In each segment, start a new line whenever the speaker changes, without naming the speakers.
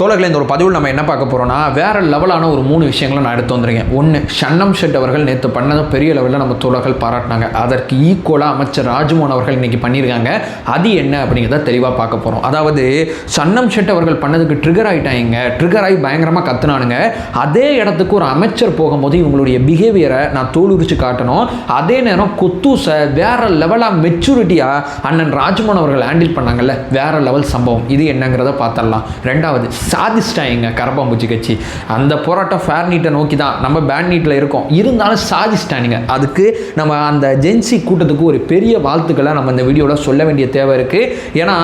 தோழர்களே, இந்த ஒரு பதிவில் நம்ம என்ன பார்க்க போகிறோம்னா, வேறு லெவலான ஒரு 3 விஷயங்களை நான் எடுத்து வந்திருக்கேன். ஒன்று, ஷன்னம் ஷெட் அவர்கள் நேற்று பண்ணதை பெரிய லெவலில் நம்ம தோழர்கள் பாராட்டினாங்க. அதற்கு ஈக்குவலாக அமைச்சர் ராஜ்மோகன் அவர்கள் இன்றைக்கி பண்ணியிருக்காங்க. அது என்ன அப்படிங்கிறத தெளிவாக பார்க்க போகிறோம். அதாவது ஷன்னம் ஷெட் அவர்கள் பண்ணதுக்கு ட்ரிகர் ஆகிட்டாங்க, ட்ரிகர் ஆகி பயங்கரமாக கத்துனானுங்க. அதே இடத்துக்கு ஒரு அமைச்சர் போகும்போது இவங்களுடைய பிஹேவியரை நான் தோலுரிச்சு காட்டணும். அதே நேரம் கொத்தூசை வேறு லெவலாக மெச்சூரிட்டியாக அண்ணன் ராஜ்மோகன் அவர்கள் ஹேண்டில் பண்ணாங்கல்ல, வேறு லெவல் சம்பவம். இது என்னங்கிறத பார்த்துடலாம். ரெண்டாவது, சாதிச்சிட்டாங்க கரப்பாம்பூச்சி கட்சி. அந்த போராட்டம் ஃபேர் நீட்டை நோக்கி தான், நம்ம பேன் நீட்டில் இருக்கோம், இருந்தாலும் சாதிச்சிட்டானுங்க. அதுக்கு நம்ம அந்த ஜென்சி கூட்டத்துக்கு ஒரு பெரிய வாழ்த்துக்களை நம்ம இந்த வீடியோவில் சொல்ல வேண்டிய தேவை இருக்குது. ஏன்னா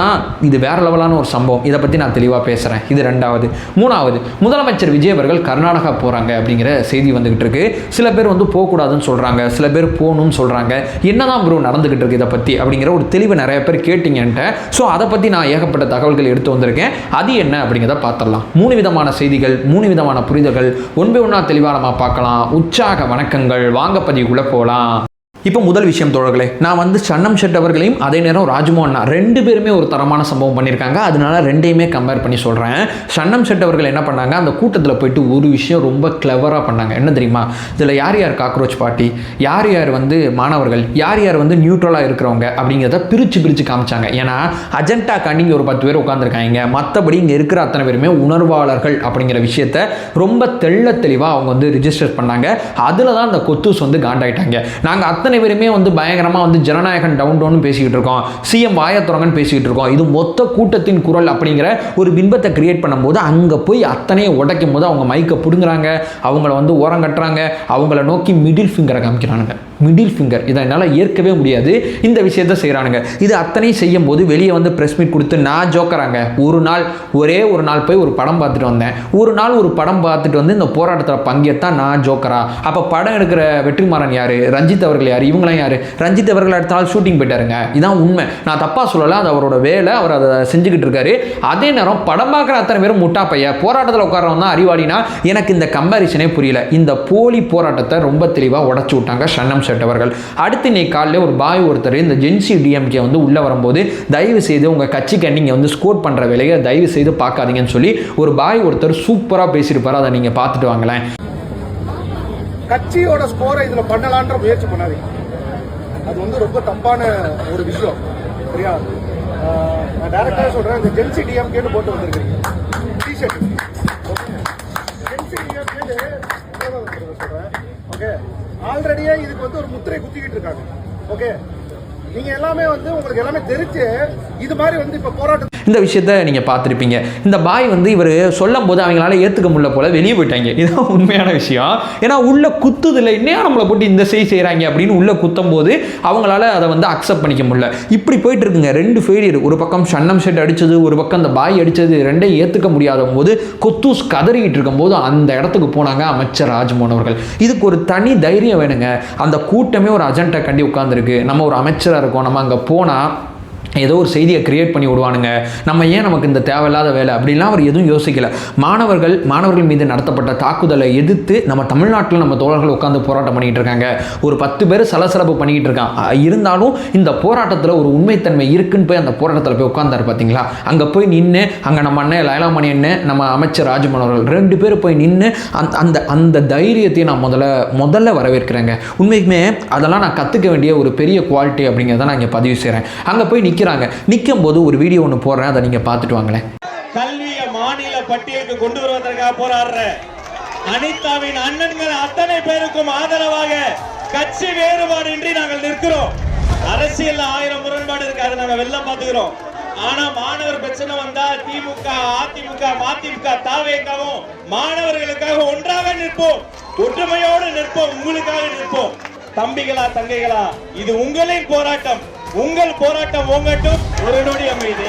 இது வேற லெவலான ஒரு சம்பவம். இதை பற்றி நான் தெளிவாக பேசுகிறேன். இது ரெண்டாவது. மூணாவது, முதலமைச்சர் விஜய் அவர்கள் கர்நாடகா போகிறாங்க அப்படிங்கிற செய்தி வந்துகிட்டு இருக்கு. சில பேர் போகக்கூடாதுன்னு சொல்கிறாங்க, சில பேர் போகணும்னு சொல்கிறாங்க. என்னதான் ப்ரோ நடந்துகிட்டு இருக்கு இதை பற்றி அப்படிங்கிற ஒரு தெளிவு நிறைய பேர் கேட்டீங்கன்ட்டு. ஸோ அதை பற்றி நான் ஏகப்பட்ட தகவல்கள் எடுத்து வந்திருக்கேன். அது என்ன அப்படிங்கிறத பார்த்தரலாம். 3 விதமான செய்திகள், 3 விதமான புரிதல்கள், ஒன்றா தெளிவாக நம்ம பார்க்கலாம். உற்சாக வணக்கங்கள். வாங்க பதிவுக்குள்ளே போகலாம். இப்போ முதல் விஷயம் தோழர்களே, நான் ஷன்னம் ஷெட் அவர்களையும் அதே நேரம் ராஜ்மோகன் 2 பேருமே ஒரு தரமான சம்பவம் பண்ணியிருக்காங்க. அதனால ரெண்டையுமே கம்பேர் பண்ணி சொல்கிறேன். ஷன்னம் ஷெட் அவர்கள் என்ன பண்ணாங்க, அந்த கூட்டத்தில் போயிட்டு ஒரு விஷயம் ரொம்ப கிளவராக பண்ணாங்க. என்ன தெரியுமா? இதில் யார் யார் காக்ரோச் பார்ட்டி, யார் யார் மாணவர்கள், யார் யார் நியூட்ரலாக இருக்கிறவங்க அப்படிங்கிறத பிரித்து காமிச்சாங்க. ஏன்னா அஜெண்டாக்காண்டி இங்கே ஒரு 10 பேர் உட்காந்துருக்காங்க. மற்றபடி இங்கே இருக்கிற அத்தனை பேருமே உணர்வாளர்கள் அப்படிங்கிற விஷயத்த ரொம்ப தெளிவாக அவங்க ரிஜிஸ்டர் பண்ணாங்க. அதில் தான் அந்த கொத்தூஸ் காண்டாயிட்டாங்க. நாங்கள் அத்தனை பேருமே பயங்கரமாக ஜனநாயகம் டவுன் பேசிக்கிட்டு இருக்கோம், சிஎம் வாயத்துறங்கன்னு பேசிக்கிட்டு இருக்கோம், இது மொத்த கூட்டத்தின் குரல் அப்படிங்கிற ஒரு பிம்பத்தை கிரியேட் பண்ணும்போது அங்கே போய் அத்தனையை உடைக்கும் போது அவங்க மைக்கை பிடுங்குறாங்க, அவங்கள ஓரம் கட்டுறாங்க, அவங்கள நோக்கி மிடில் ஃபிங்கரை காமிக்கிறானுங்க. மிடில் ஃபிங்கர் இதை என்னால் ஏற்கவே முடியாது. இந்த விஷயத்தை செய்கிறானுங்க. இது அத்தனையும் செய்யும் போது வெளியே ப்ரெஸ் மீட் கொடுத்து நான் ஜோக்கராங்க. ஒரே ஒரு நாள் போய் ஒரு படம் பார்த்துட்டு வந்தேன். ஒரு படம் பார்த்துட்டு இந்த போராட்டத்தில் பங்கேற்தான் நான் ஜோக்கரா? அப்போ படம் எடுக்கிற வெற்றிமாறன் யார், ரஞ்சித் அவர்கள் யார், இவங்களாம் யார்? ரஞ்சித் அவர்கள் அடுத்த நாள் ஷூட்டிங் போயிட்டாருங்க. இதான் உண்மை. நான் தப்பாக சொல்லலை, அது அவரோட வேலை, அவர் அதை செஞ்சுக்கிட்டு இருக்காரு. அதே நேரம் படம் பார்க்குற அத்தனை பேரும் முட்டா பைய, போராட்டத்தில் உட்காரவன் தான் அறிவாளினா எனக்கு இந்த கம்பாரிசனே புரியல. இந்த போலி போராட்டத்தை ரொம்ப தெளிவாக உடச்சு விட்டாங்க ஷன்னம் ஷெட் அவர்கள். அடுத்து இன்னைக்கு காலையில் ஒரு பாய் ஒருத்தர் இந்த ஜென்சி டிஎம்கே உள்ளே வரும்போது தயவு செய்து உங்கள் கட்சிக்கு நீங்கள் ஸ்கோர் பண்ணுற வேலையை தயவு செய்து பார்க்காதீங்கன்னு சொல்லி ஒரு பாய் ஒருத்தர் சூப்பராக பேசியிருப்பார். அதை நீங்கள் பார்த்துட்டு வாங்களேன்.
கட்சியோட ஸ்கோரை இதில் பண்ணலான்ற முயற்சி பண்ணாதீங்க. அது ரொம்ப தப்பான ஒரு விஷயம். சரியா? நான் டைரக்டாக சொல்கிறேன். இந்த ஜென்சி டிஎம்கேன்னு போட்டு வந்திருக்கீங்க டிஷர்ட். ஜென்சி டிஎம்கேன்னு சொல்கிறேன். ஓகே, ஆல்ரெடியே இதுக்கு ஒரு முத்திரை குத்திக்கிட்டு இருக்காங்க. ஓகே, நீங்க எல்லாமே உங்களுக்கு எல்லாமே தெரிஞ்சு இது மாதிரி இப்ப போராட்டம்.
இந்த விஷயத்த நீங்க பார்த்துருப்பீங்க. இந்த பாய் இவர் சொல்லும் போது அவங்களால ஏற்றுக்க முடியல போல வெளியே போயிட்டாங்க. இதுதான் உண்மையான விஷயம். ஏன்னா உள்ள குத்துதில்லை, இன்னும் நம்மளை போட்டு இந்த செய்கிறாங்க அப்படின்னு உள்ள குத்தும் போது அவங்களால அதை அக்செப்ட் பண்ணிக்க முடியல. இப்படி போயிட்டு இருக்குங்க. 2 ஃபெயிலியர். ஒரு பக்கம் ஷன்னம் ஷெட் அடிச்சது, ஒரு பக்கம் அந்த பாய் அடிச்சது, ரெண்டையும் ஏற்றுக்க முடியாத போது கொத்தூஸ் கதறிக்கிட்டு இருக்கும் போது அந்த இடத்துக்கு போனாங்க அமைச்சர் ராஜ்மோகன் அவர்கள். இதுக்கு ஒரு தனி தைரியம் வேணுங்க. அந்த கூட்டமே ஒரு அஜெண்டா கண்டி உட்கார்ந்துருக்கு. நம்ம ஒரு அமைச்சராக இருக்கோம், நம்ம அங்கே போனால் ஏதோ ஒரு செய்தியை கிரியேட் பண்ணி விடுவானுங்க, நம்ம ஏன் நமக்கு இந்த தேவையில்லாத வேலை அப்படின்லாம் அவர் எதுவும் யோசிக்கல. மாணவர்கள் மீது நடத்தப்பட்ட தாக்குதலை எதிர்த்து நம்ம தமிழ்நாட்டில் நம்ம தோழர்கள் உட்காந்து போராட்டம் பண்ணிக்கிட்டு இருக்காங்க. ஒரு 10 பேர் சலசலப்பு பண்ணிக்கிட்டு இருக்கான். இருந்தாலும் இந்த போராட்டத்தில் ஒரு உண்மைத்தன்மை இருக்குன்னு போய் அந்த போராட்டத்தில் போய் உட்கார்ந்தாரு பார்த்தீங்களா? அங்கே போய் நின்று அங்கே நம்ம அண்ணன் லைலாமணி அண்ணன், நம்ம அமைச்சர் ராஜ்மோகன் அவர்கள் 2 பேர் போய் நின்று அந்த தைரியத்தையும் நான் முதல்ல வரவேற்கிறேங்க. உண்மைக்குமே அதெல்லாம் நான் கற்றுக்க வேண்டிய ஒரு பெரிய குவாலிட்டி அப்படிங்கிறத நான் இங்கே பதிவு செய்கிறேன். அங்கே போய் நிற்கும் போது ஒரு வீடியோ ஒன்று போடுறேன், அதை நீங்க பார்த்துட்டு வாங்களேன்.
கல்வியை மாநில பட்டியலுக்கு கொண்டு வருவதற்காக போராடுற அனிதாவின் அண்ணன்கள் அத்தனை பேருக்கும் ஆதரவாக கட்சி வேறுபாடு இன்றி நாங்கள் நிற்கிறோம். அரசியல் 1000 முரண்பாடு இருக்காது, நாங்கள் வெள்ளம் பார்த்துக்கிறோம். ஆனா மாணவர் பிரச்சனை வந்தா திமுக, அதிமுக, மதிமுக, தாவேகவும் மாணவர்களுக்காக ஒன்றாக நிற்போம், ஒற்றுமையோடு நிற்போம், உங்களுக்காக நிற்போம். தம்பிகளா தங்கைகளா, இது உங்களின் போராட்டம். உங்கள் போராட்டம் ஓங்கட்டும். ஒரு நொடி அமைதி.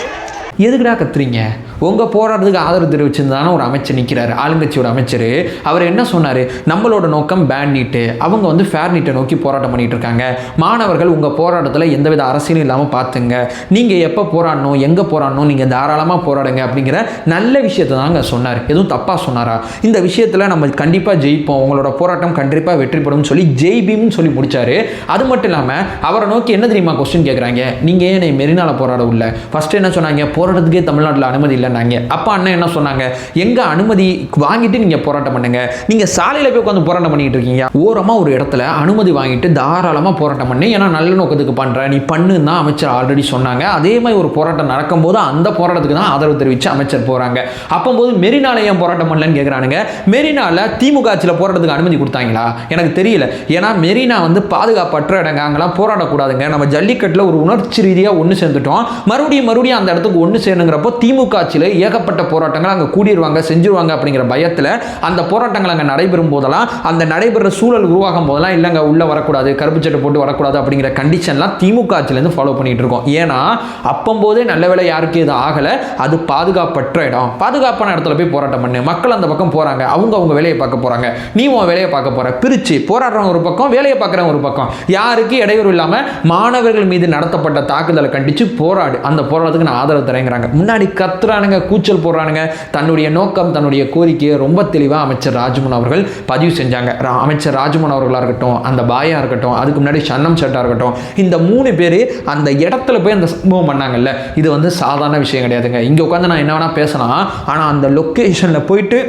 எதுக்குடா கத்துறீங்க? உங்கள் போராட்டத்துக்கு ஆதரவு தெரிவிச்சிருந்தான ஒரு அமைச்சர் நிற்கிறார், ஆளுங்கட்சியோட அமைச்சர். அவர் என்ன சொன்னார்? நம்மளோட நோக்கம் பேன் நீட்டு, அவங்க ஃபேர் நீட்டை நோக்கி போராட்டம் பண்ணிகிட்டு இருக்காங்க. மாணவர்கள் உங்கள் போராட்டத்தில் எந்தவித அரசியலும் இல்லாமல் பார்த்துங்க, நீங்கள் எப்போ போராடணும், எங்கே போராடணும், நீங்கள் தாராளமாக போராடுங்க அப்படிங்கிற நல்ல விஷயத்தை தாங்க சொன்னார். எதுவும் தப்பாக சொன்னாரா? இந்த விஷயத்தில் நம்ம கண்டிப்பாக ஜெயிப்போம், உங்களோட போராட்டம் கண்டிப்பாக வெற்றிப்படும் சொல்லி ஜெய்பீம்னு சொல்லி முடித்தார். அது மட்டும் இல்லாமல் அவரை நோக்கி என்ன தெரியுமா கொஸ்டின் கேட்குறாங்க? நீங்கள் ஏன் மெரினால போராட உள்ள? ஃபஸ்ட்டு என்ன சொன்னாங்க? போராட்டத்துக்கே தமிழ்நாட்டில் அனுமதி இல்லைன்னாங்க. அப்போ அண்ணன் என்ன சொன்னாங்க, எங்கள் அனுமதி வாங்கிட்டு நீங்கள் போராட்டம் பண்ணுங்க, நீங்கள் சாலையில் போய் உட்காந்து போராட்டம் பண்ணிட்டு இருக்கீங்க. ஓரமாக ஒரு இடத்துல அனுமதி வாங்கிட்டு தாராளமாக போராட்டம் பண்ணி, ஏன்னா நல்ல நோக்கத்துக்கு பண்ணுற நீ பண்ணுன்னு தான் அமைச்சர் ஆல்ரெடி சொன்னாங்க. அதே மாதிரி ஒரு போராட்டம் நடக்கும்போது அந்த போராட்டத்துக்கு தான் ஆதரவு தெரிவித்து அமைச்சர் போகிறாங்க. அப்போது மெரினால ஏன் போராட்டம் பண்ணலன்னு கேட்குறானுங்க. மெரினாவில் திமுக ஆட்சியில் போராட்டத்துக்கு அனுமதி கொடுத்தாங்களா எனக்கு தெரியல. ஏன்னா மெரினா வந்து பாதுகாப்பற்ற இடங்க, அங்கெல்லாம் போராடக்கூடாதுங்க. நம்ம ஜல்லிக்கட்டில் ஒரு உணர்ச்சி ரீதியாக ஒன்று சேர்ந்துட்டோம், மறுபடியும் அந்த இடத்துக்கு ஒன்று சேருங்கிறப்போ திமுக ஆட்சியில் ஏகப்பட்ட போராட்டங்கள் அங்கே கூடிடுவாங்க செஞ்சுருவாங்க அப்படிங்கிற பயத்தில் அந்த போராட்டங்கள் அங்கே நடைபெறும் போதெல்லாம், அந்த நடைபெற சூழல் உருவாகும் போதெல்லாம் இல்லைங்க உள்ளே வரக்கூடாது, கருப்பு சட்டை போட்டு வரக்கூடாது அப்படிங்கிற கண்டிஷன்லாம் திமுக ஆட்சியிலேருந்து ஃபாலோ பண்ணிட்டு இருக்கோம். ஏன்னா அப்பம்போதே நல்ல வேலை யாருக்கு இது ஆகலை, அது பாதுகாப்பற்ற இடம், பாதுகாப்பான இடத்துல போய் போராட்டம் பண்ணு, மக்கள் அந்த பக்கம் போகிறாங்க, அவங்க வேலையை பார்க்க போகிறாங்க, நீ உன் வேலையை பார்க்க போகிற, பிரித்து போராடுறவங்க ஒரு பக்கம், வேலையை பார்க்குறவங்க ஒரு பக்கம், யாருக்கு இடையூறு இல்லாமல் மாணவர்கள் மீது நடத்தப்பட்ட தாக்குதலை கண்டித்து போராடு, அந்த போராட்டத்துக்கு நான் ஆதரவு தரேங்கிறாங்க. முன்னாடி கத்துறானுங்க, கூச்சல் போடுறானுங்க. தன்னுடைய நோக்கம், தன்னுடைய கோரிக்கையை ரொம்ப தெளிவாக அமைச்சர் ராஜ்மோகன் அவர்கள் பதிவு செஞ்சாங்க. அமைச்சர் ராஜ்மோகன் அவர்களாக இருக்கட்டும், அந்த பாயா இருக்கட்டும், அதுக்கு முன்னாடி சன்னம் சட்டா இருக்கட்டும், இந்த 3 பேர் அந்த இடத்துல போய் அந்த சம்பவம் பண்ணாங்கல்ல, இது வந்து சாதாரண விஷயம் கிடையாதுங்க. இங்கே உட்காந்து நான் என்ன வேணால் பேசலாம், ஆனால் அந்த லொக்கேஷனில் போயிட்டு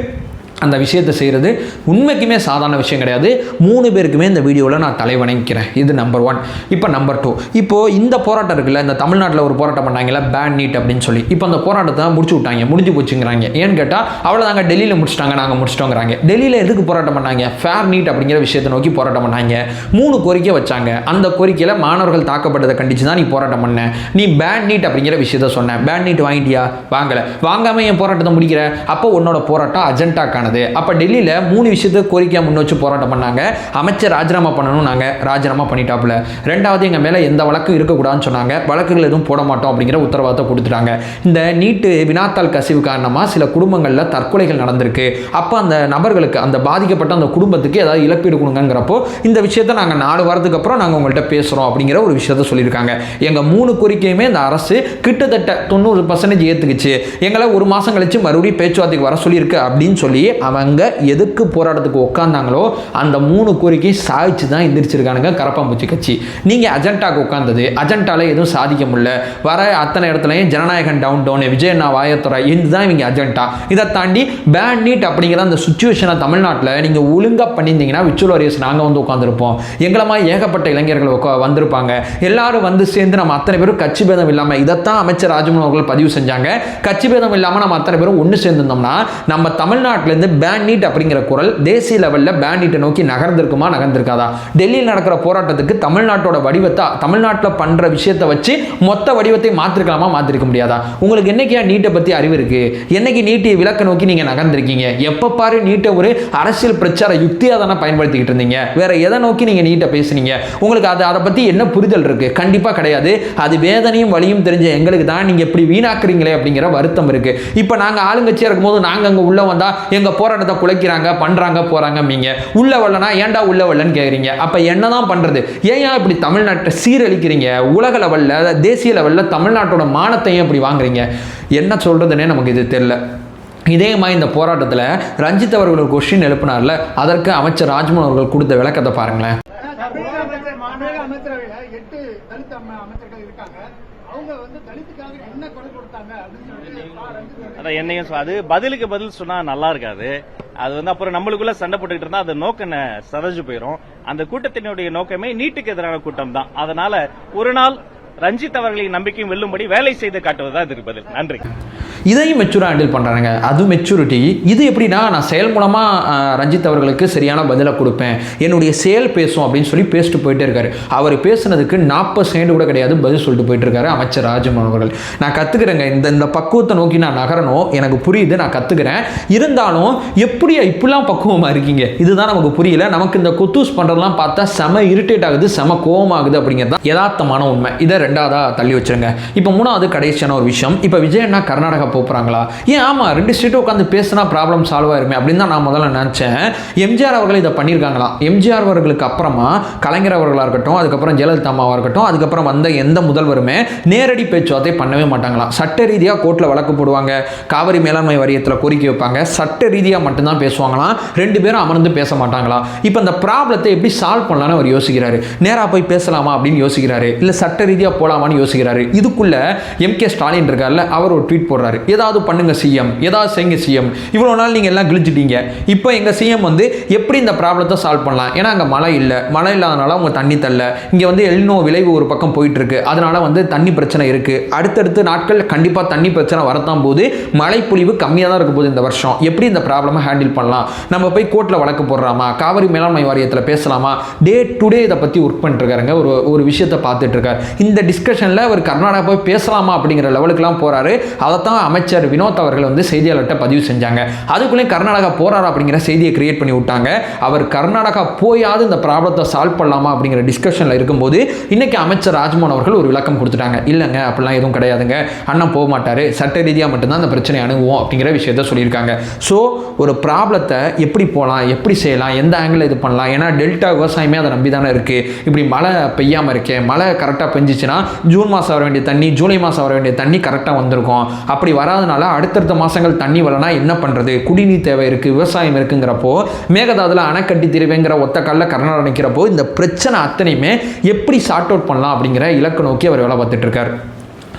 அந்த விஷயத்தை செய்கிறது உண்மைக்குமே சாதாரண விஷயம் கிடையாது. 3 பேருக்குமே இந்த வீடியோவில் நான் தலைவணங்கிக்கிறேன். இது நம்பர் 1. இப்போ நம்பர் 2, இப்போது இந்த போராட்டம் இருக்குல்ல, இந்த தமிழ்நாட்டில் ஒரு போராட்டம் பண்ணாங்கல்ல பேன் நீட் அப்படின்னு சொல்லி, இப்போ அந்த போராட்டத்தை முடிச்சு விட்டாங்க, முடிஞ்சு போச்சுங்கிறாங்க. ஏன்னு கேட்டால் அவ்வளோதாங்க, டெல்லியில் முடிச்சிட்டாங்க, நாங்கள் முடிச்சிட்டோங்கிறாங்க. டெல்லியில் எதுக்கு போராட்டம் பண்ணாங்க, ஃபேர் நீட் அப்படிங்கிற விஷயத்தை நோக்கி போராட்டம் பண்ணாங்க. 3 கோரிக்கை வச்சாங்க. அந்த கோரிக்கையில் மாணவர்கள் தாக்கப்பட்டதை கண்டித்து தான் நீ போராட்டம் பண்ண, நீ பேன் நீட் அப்படிங்கிற விஷயத்த சொன்ன. பேன் நீட் வாங்கிட்டியா, வாங்கலை, வாங்காமல் என் போராட்டத்தை முடிக்கிற, அப்போ உன்னோட போராட்டம் அஜெண்டாக்கான. அப்ப டெல்லியில 3 விஷயத்தை கோரிக்கையா முன் வச்சு போராட்டம் பண்ணாங்க. அமைச்சர் ராஜினாமா பண்ணணும், நாங்க ராஜினாமா பண்ணிட்டாப்ல. 2வது எங்க மேல எந்த வழக்கும் இருக்கக்கூடாதுன்னு சொன்னாங்க, வழக்குகள் எதுவும் போட மாட்டோம் அப்படிங்கிற உத்தரவாதத்தை கொடுத்துட்டாங்க. இந்த நீட்டு வினாத்தாள் கசிவு காரணமா சில குடும்பங்கள்ல தற்கொலைகள் நடந்திருக்கு. அப்ப அந்த நபர்களுக்கு, அந்த பாதிக்கப்பட்ட அந்த குடும்பத்துக்கு ஏதாவது இழப்பீடு கொடுங்கிறப்போ இந்த விஷயத்தை நாங்க 4 வாரத்துக்கு அப்புறம் நாங்க உங்கள்கிட்ட பேசுறோம் அப்படிங்கிற ஒரு விஷயத்த சொல்லியிருக்காங்க. எங்க 3 கோரிக்கையுமே இந்த அரசு கிட்டத்தட்ட 90% ஏத்துக்குச்சு. எங்களை 1 மாசம் கழிச்சு மறுபடியும் பேச்சுவார்த்தைக்கு வர சொல்லியிருக்கு அப்படின்னு சொல்லி அவங்க எதுக்கு போராட்டத்துக்கு உட்கார்ந்தாங்களோ அந்த 3 கோரிக்கை சாய்ச்சி தான் எந்திரிச்சிருக்கானுங்க கரப்பாம்பூச்சி கட்சி. நீங்கள் அஜெண்டாக்கு உட்கார்ந்தது, அஜெண்டால எதுவும் சாதிக்க முடியல, வர அத்தனை இடத்துலையும் ஜனநாயகன் டவுன் டவுன், விஜயண்ணா வாயத்துறை, இதுதான் இவங்க அஜெண்டா. இதை தாண்டி பேன் நீட் அப்படிங்கிற அந்த சுச்சுவேஷனை தமிழ்நாட்டில் நீங்கள் ஒழுங்காக பண்ணியிருந்தீங்கன்னா விச்சுவல் வாரியர்ஸ் நாங்கள் வந்து உட்காந்துருப்போம், எங்களமா ஏகப்பட்ட இளைஞர்கள் வந்திருப்பாங்க, எல்லாரும் வந்து சேர்ந்து நம்ம அத்தனை பேரும் கட்சி பேதம் இல்லாமல், இதைத்தான் அமைச்சர் ராஜ்மோகன் அவர்கள் பதிவு செஞ்சாங்க. கட்சி பேதம் இல்லாமல் நம்ம அத்தனை பேரும் ஒன்று சேர்ந்திருந்தோம்னா நம்ம தமிழ்நாட்டிலேருந்து பேன் நீட் அப்படிங்கிற குரல் தேசிய லெவலில் பேன் நீட்டை நோக்கி நகர்ந்திருக்குமா, நகர்ந்திருக்காதா? டெல்லியில் நடக்கிற போராட்டத்துக்கு தமிழ்நாட்டோட வடிவத்தை, தமிழ்நாட்டில் பண்ற விஷயத்தை வச்சு மொத்த வடிவத்தை மாற்றிருக்கலாமா, மாற்றிருக்க முடியாதா? உங்களுக்கு என்னைக்கா நீட்டை பற்றி அறிவு இருக்கு? என்னைக்கு நீட்டை விலக்க நோக்கி நீங்க நகர்ந்திருக்கீங்க? எப்ப பாரு நீட்டை ஒரு அரசியல் பிரச்சார யுக்தியாக தானே பயன்படுத்திக்கிட்டு இருந்தீங்க. வேற எதை நோக்கி நீங்க நீட்டை பேசுனீங்க? உங்களுக்கு அதை பற்றி என்ன புரிதல் இருக்கு? கண்டிப்பா கிடையாது. அது வேதனையும் வலியும் தெரிஞ்ச எங்களுக்கு தான் நீங்க இப்படி வீணாக்குறீங்களே அப்படிங்கிற வருத்தம் இருக்கு. இப்போ நாங்க ஆளுங்கட்சியா இருக்கும்போது நாங்க அங்க உள்ள வந்தா எங்க போராட்டத்தை குலைக்கிறாங்க, பண்றாங்க, போறாங்க. நீங்க உள்ள வரலனா ஏன்டா உள்ள வரலன்னு கேக்குறீங்க. அப்ப என்னதான் பண்றது? ஏன் இப்படி தமிழ்நாட்டை சீரழிக்கிறீங்க? உலக லெவல்ல, தேசிய லெவல்ல தமிழ்நாட்டோட மானத்தையும் இப்படி வாங்குறீங்க? என்ன சொல்றதுன்னே நமக்கு இது தெரியல. இதே மாதிரி இந்த போராட்டத்தில் ரஞ்சித் அவர்கள் ஒரு கொஸ்டின் எழுப்பினார்ல, அதற்கு அமைச்சர் ராஜ்மோகன் அவர்கள் கொடுத்த விளக்கத்தை பாருங்களேன்.
அமைச்சரவையில 8 தலித் அமைச்சர்கள் இருக்காங்க. அவங்க வந்து தலித்துக்காக என்ன குரல் கொடுத்தாங்க அப்படின்னு சொல்லி
என்னையும் அது பதிலுக்கு பதில் சொன்னா நல்லா இருக்காது. அது வந்து அப்புறம் நம்மளுக்குள்ள சண்டை போட்டுக்கிட்டு இருந்தா அது நோக்கம் சதஞ்சு போயிடும். அந்த கூட்டத்தினுடைய நோக்கமே நீட்டுக்கு எதிரான கூட்டம் தான். அதனால ஒரு நாள் ரஞ்சித் அவர்களின் நம்பிக்கையும் வெல்லும்படி வேலை செய்து காட்டுவதா இதுக்கு பதில். நன்றி.
இதையும் மெச்சூராக ஹேண்டில் பண்ணுறாங்க, அது மெச்சூரிட்டி. இது எப்படின்னா, நான் செயல் மூலமாக ரஞ்சித் அவர்களுக்கு சரியான பதிலை கொடுப்பேன், என்னுடைய செயல் பேசும் அப்படின்னு சொல்லி பேசிட்டு போயிட்டே இருக்காரு. அவர் பேசுனதுக்கு 40 செகண்ட் கூட கிடையாது பதில் சொல்லிட்டு போயிட்டு இருக்காரு அமைச்சர் ராஜ்மோகன் அவர்கள். நான் கற்றுக்கிறேங்க, இந்த பக்குவத்தை நோக்கி நான் நகரணும், எனக்கு புரியுது, நான் கற்றுக்கிறேன். இருந்தாலும் எப்படி இப்படிலாம் பக்குவமாக இருக்கீங்க, இதுதான் நமக்கு புரியல. நமக்கு இந்த குத்தூஸ் பண்ணுறதுலாம் பார்த்தா செம இரிட்டேட் ஆகுது, செம கோவமாகுது அப்படிங்கிறது தான் யதார்த்தமான உண்மை. இதை 2வதா தள்ளி வச்சிருங்க. இப்போ 3வது கடைசியான ஒரு விஷயம், இப்போ விஜயண்ணா கர்நாடகா போறாங்களா? ஏன் ஆமா, 2 ஸ்டேட்டும் உட்காந்து பேசினா ப்ராப்ளம் சால்வ் ஆயிருமே அப்படின்னு தான் நான் முதல்ல நினைச்சேன். எம்ஜிஆர் அவர்கள் இதை பண்ணியிருக்காங்களா? எம்ஜிஆர் அவர்களுக்கு அப்புறமா கலைஞர் அவர்களாக இருக்கட்டும், அதுக்கப்புறம் ஜெயலலிதா அம்மாவாக இருக்கட்டும், அதுக்கப்புறம் வந்த எந்த முதல்வருமே நேரடி பேச்சுவார்த்தை பண்ணவே மாட்டாங்களாம். சட்ட ரீதியாக கோர்ட்டில் வழக்கு போடுவாங்க, காவிரி மேலாண்மை வாரியத்தில் கோரிக்கை வைப்பாங்க, சட்ட ரீதியாக மட்டும்தான் பேசுவாங்களாம். 2 பேரும் அமர்ந்து பேச மாட்டாங்களா? இப்போ இந்த ப்ராப்ளத்தை எப்படி சால்வ் பண்ணலான்னு அவர் யோசிக்கிறாரு. நேராக போய் பேசலாமா அப்படின்னு யோசிக்கிறாரு, இல்லை சட்ட ரீதியாக போலாமான்னு யோசிக்கிறாரு. இதுக்குள்ள எம்கே ஸ்டாலின் இருக்கார்ல, அவர் ஒரு ட்வீட் போடுறாரு, ஏதாவது பண்ணுங்க சிஎம், ஏதாவது செய்யுங்க சிஎம், இவ்வளோ நாள் நீங்கள் எல்லாம் கிழிச்சிட்டீங்க, இப்போ எங்கள் சிஎம் வந்து எப்படி இந்த ப்ராப்ளத்தை சால்வ் பண்ணலாம், ஏன்னா அங்கே மழை இல்லாதனால அவங்க தண்ணி தரல, இங்கே வந்து எல்னோ விளைவு ஒரு பக்கம் போயிட்டு இருக்கு, அதனால வந்து தண்ணி பிரச்சனை இருக்கு, அடுத்தடுத்த நாட்கள் கண்டிப்பாக தண்ணி பிரச்சனை வரத்தான் போது, மழை பொழிவு கம்மியாக தான் இருக்க போகுது இந்த வருஷம், எப்படி இந்த ப்ராப்ளமை ஹேண்டில் பண்ணலாம், நம்ம போய் கோர்ட்டில் வழக்கு போடுறாமா, காவிரி மேலாண்மை வாரியத்தில் பேசலாமா, டே டு டே இதை பற்றி ஒர்க் பண்ணிட்டு இருக்காருங்க, ஒரு விஷயத்தை பார்த்துட்டு இருக்காரு. இந்த டிஸ்கஷனில் அவர் கர்நாடகா போய் பேசலாமா அப்படிங்கிற லெவலுக்குலாம் போறாரு. அதைத்தான் அமைச்சர் வினோத் அவர்கள் வந்து செய்தியாளர்கிட்ட பதிவு செஞ்சாங்க. அதுக்குள்ளே கர்நாடகா போறாரு அப்படிங்கிற செய்தியை கிரியேட் பண்ணி விட்டாங்க. அவர் கர்நாடகா போயாவது இந்த ப்ராப்ளத்தை சால்வ் பண்ணலாமா அப்படிங்கிற டிஸ்கஷனில் இருக்கும்போது இன்னைக்கு அமைச்சர் ராஜ்மோகன் அவர்கள் ஒரு விளக்கம் கொடுத்துட்டாங்க. இல்லைங்க அப்படிலாம் எதுவும் கிடையாதுங்க, அண்ணன் போக மாட்டாரு, சட்ட ரீதியாக மட்டும்தான் அந்த பிரச்சனை அணுகுவோம் அப்படிங்கிற விஷயத்த சொல்லியிருக்காங்க. ஸோ ஒரு ப்ராப்ளத்தை எப்படி போகலாம், எப்படி செய்யலாம், எந்த ஆங்கிள் இது பண்ணலாம், ஏன்னா டெல்டா விவசாயமே அதை நம்பி தானே இருக்கு. இப்படி மழை பெய்யாமல் இருக்கே, மழை கரெக்டாக பெஞ்சிச்சுன்னா ஜூன் மாதம் வர வேண்டிய தண்ணி ஜூலை மாதம் வர வேண்டிய தண்ணி கரெக்டாக வந்திருக்கும். அப்படி வராதனால அடுத்தடுத்த மாதங்கள் தண்ணி வரலனா என்ன பண்ணுறது, குடிநீர் தேவை இருக்குது, விவசாயம் இருக்குங்கிறப்போ மேகதாதுல அணை கட்டி தருவேங்கிற ஒத்த காலில் கர்நாடகா நிற்கிறப்போ இந்த பிரச்சனை அத்தனையுமே எப்படி சார்ட் அவுட் பண்ணலாம் அப்படிங்கிற இலக்கு நோக்கி அவர் வேலை பார்த்துட்டு இருக்கார்.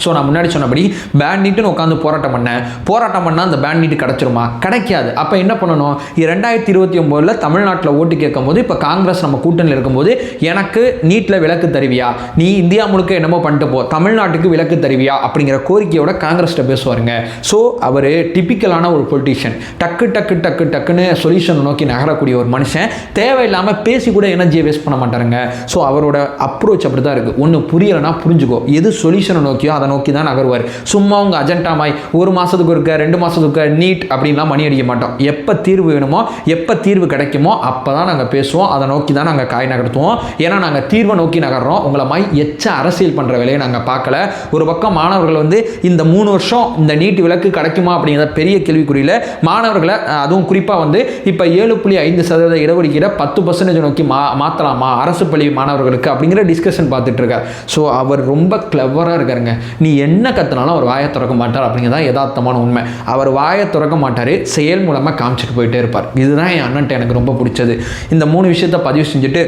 ஸோ நான் முன்னாடி சொன்னபடி பேன் நீட்டுன்னு உட்காந்து போராட்டம் பண்ணால் அந்த பேன் நீட்டு கிடச்சிருமா? கிடைக்காது. அப்போ என்ன பண்ணணும், 2029 தமிழ்நாட்டில் ஓட்டு கேட்கும் போது இப்போ காங்கிரஸ் நம்ம கூட்டணியில் இருக்கும்போது எனக்கு நீட்டில் விலக்கு தருவியா, நீ இந்தியா முழுக்க என்னமோ பண்ணிட்டு போ, தமிழ்நாட்டுக்கு விலக்கு தருவியா அப்படிங்கிற கோரிக்கையோட காங்கிரஸ்கிட்ட பேசுவாருங்க. ஸோ அவர் டிப்பிக்கலான ஒரு பொலிட்டீஷியன், டக்குன்னு சொல்யூஷன் நோக்கி நகரக்கூடிய ஒரு மனுஷன், தேவையில்லாமல் பேசி கூட எனர்ஜியை வேஸ்ட் பண்ண மாட்டாருங்க. ஸோ அவரோட அப்ரோச் அப்படி தான் இருக்குது. ஒன்று புரியலைன்னா புரிஞ்சுக்கோ, எது சொல்யூஷனை நோக்கியோ அதை நோக்கி தான் நகருவார். சும்மா உங்க அஜெண்டாமாய் ஒரு மாசத்துக்கு இருக்க 2 மாசத்துக்கு நீட் அப்படின்லாம் மணி அடிக்க மாட்டோம். எப்போ தீர்வு வேணுமோ, எப்போ தீர்வு கிடைக்குமோ அப்போ தான் நாங்கள் பேசுவோம், அதை நோக்கி தான் நாங்கள் காய் நகர்த்துவோம். ஏன்னா நாங்கள் தீர்வை நோக்கி நகர்றோம், உங்களை மாதிரி அரசியல் பண்ணுற வேலையை நாங்கள் பார்க்கல. ஒரு பக்கம் மாணவர்கள் வந்து இந்த 3 வருஷம் இந்த நீட் விலக்கு கிடைக்குமா அப்படிங்கிற பெரிய கேள்விக்குறியில் மாணவர்களை, அதுவும் குறிப்பாக வந்து இப்போ 7.5% இடஒதுக்கீடை 10% நோக்கி மாற்றலாமா அரசு பள்ளி மாணவர்களுக்கு அப்படிங்கிற டிஸ்கஷன் பார்த்துட்டு இருக்கார். ஸோ அவர் ரொம்ப கிளவராக இருக்காருங்க. நீ என்ன கத்தினாலும் அவர் வாயை திறக்க மாட்டார் அப்படிங்கிறதான் யதார்த்தமான உண்மை. அவர் வாயை திறக்க மாட்டார், செயல் மூலமாக காமிச்சிட்டு போயிட்டே இருப்பார். இதுதான் என் அண்ணன்ட்ட எனக்கு ரொம்ப பிடிச்சது. இந்த 3 விஷயத்தை பதிவு செஞ்சுட்டு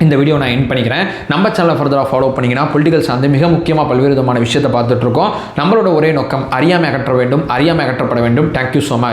இந்த வீடியோ நான் எண்ட் பண்ணிக்கிறேன். நம்ம சேனலை ஃபர்தராக ஃபாலோ பண்ணிங்கன்னா பொலிட்டிக்கல் சார்ந்து மிக முக்கியமாக பல்வேறு விதமான விஷயத்தை பார்த்துட்டு இருக்கோம். நம்மளோட ஒரே நோக்கம் அறியாமை அகற்ற வேண்டும், அறியாமை அகற்றப்பட வேண்டும். Thank you so much.